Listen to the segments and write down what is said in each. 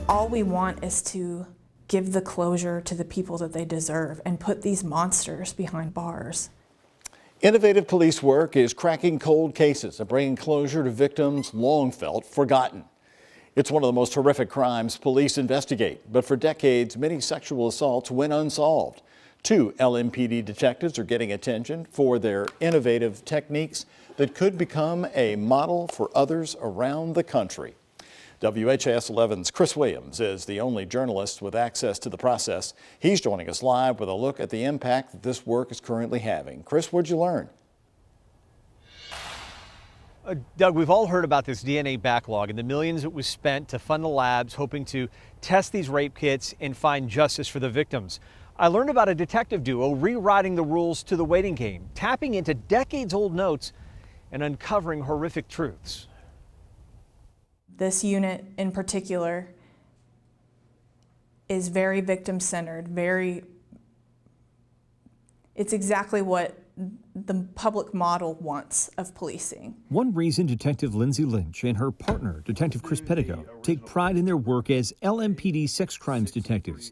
all we want is to give the closure to the people that they deserve and put these monsters behind bars. Innovative police work is cracking cold cases and bringing closure to victims long felt forgotten. It's one of the most horrific crimes police investigate, but for decades, many sexual assaults went unsolved. 2 LMPD detectives are getting attention for their innovative techniques that could become a model for others around the country. WHAS 11's Kris Williams is the only journalist with access to the process. He's joining us live with a look at the impact that this work is currently having. Kris, what'd you learn? Doug, we've all heard about this DNA backlog and the millions that was spent to fund the labs hoping to test these rape kits and find justice for the victims. I learned about a detective duo rewriting the rules to the waiting game, tapping into decades-old notes and uncovering horrific truths. This unit in particular is very victim-centered, it's exactly what the public model wants of policing. One reason Detective Lindsay Lynch and her partner, Detective Kris Pedigo, take pride in their work as LMPD sex crimes detectives.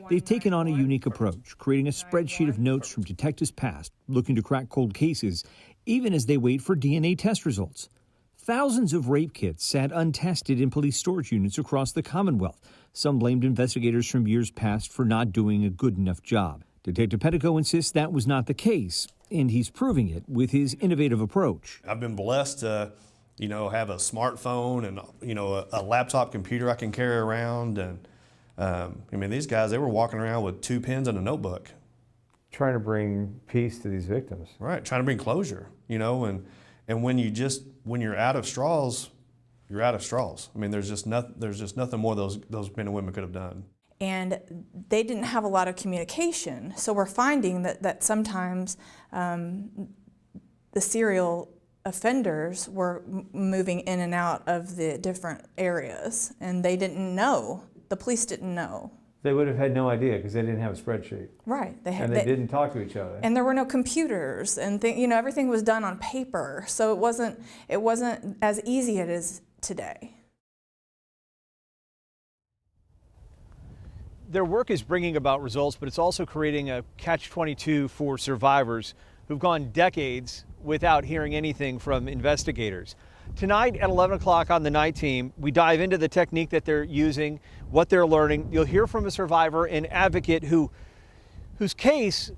They've taken on a unique approach, creating a spreadsheet of notes from detectives past, looking to crack cold cases, even as they wait for DNA test results. Thousands of rape kits sat untested in police storage units across the Commonwealth. Some blamed investigators from years past for not doing a good enough job. Detective Pedigo insists that was not the case, and he's proving it with his innovative approach. I've been blessed to, have a smartphone and, a laptop computer I can carry around. And these guys, they were walking around with 2 pens and a notebook. Trying to bring peace to these victims. Right, trying to bring closure, and when you're out of straws, you're out of straws. There's just nothing more those men and women could have done. And they didn't have a lot of communication, so we're finding that sometimes the serial offenders were moving in and out of the different areas, and they didn't know. The police didn't know. They would have had no idea because they didn't have a spreadsheet. Right. They didn't talk to each other. And there were no computers, and everything was done on paper, so it wasn't as easy as it is today. Their work is bringing about results, but it's also creating a catch-22 for survivors who've gone decades without hearing anything from investigators. Tonight at 11 o'clock on the night team, we dive into the technique that they're using, what they're learning. You'll hear from a survivor, an advocate whose case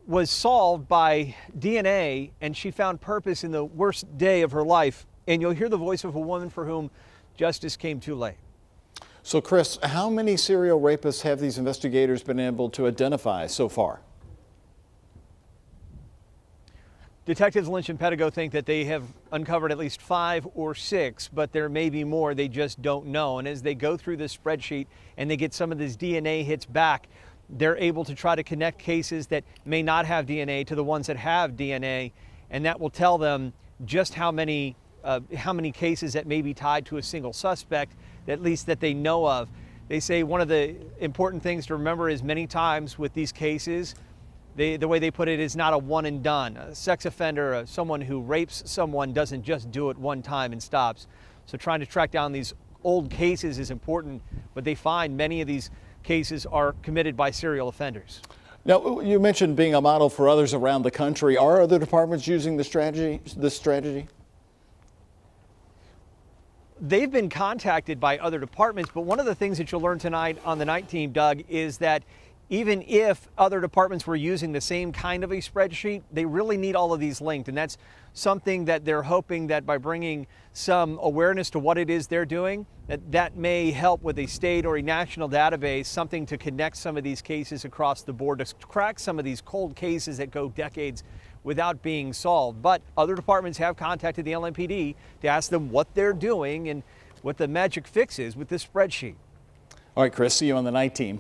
was solved by DNA, and she found purpose in the worst day of her life. And you'll hear the voice of a woman for whom justice came too late. So, Kris, how many serial rapists have these investigators been able to identify so far? Detectives Lynch and Pedigo think that they have uncovered at least 5 or 6, but there may be more they just don't know. And as they go through this spreadsheet and they get some of these DNA hits back, they're able to try to connect cases that may not have DNA to the ones that have DNA, and that will tell them just how many cases that may be tied to a single suspect, at least that they know of. They say one of the important things to remember is many times with these cases, the way they put it is not a one and done. A sex offender, someone who rapes someone doesn't just do it one time and stops. So trying to track down these old cases is important, but they find many of these cases are committed by serial offenders. Now, you mentioned being a model for others around the country. Are other departments using this strategy? They've been contacted by other departments, but one of the things that you'll learn tonight on the night team, Doug, is that even if other departments were using the same kind of a spreadsheet, they really need all of these linked. And that's something that they're hoping that by bringing some awareness to what it is they're doing, that may help with a state or a national database, something to connect some of these cases across the board, to crack some of these cold cases that go decades without being solved. But other departments have contacted the LMPD to ask them what they're doing and what the magic fix is with this spreadsheet. All right, Kris, see you on the night team.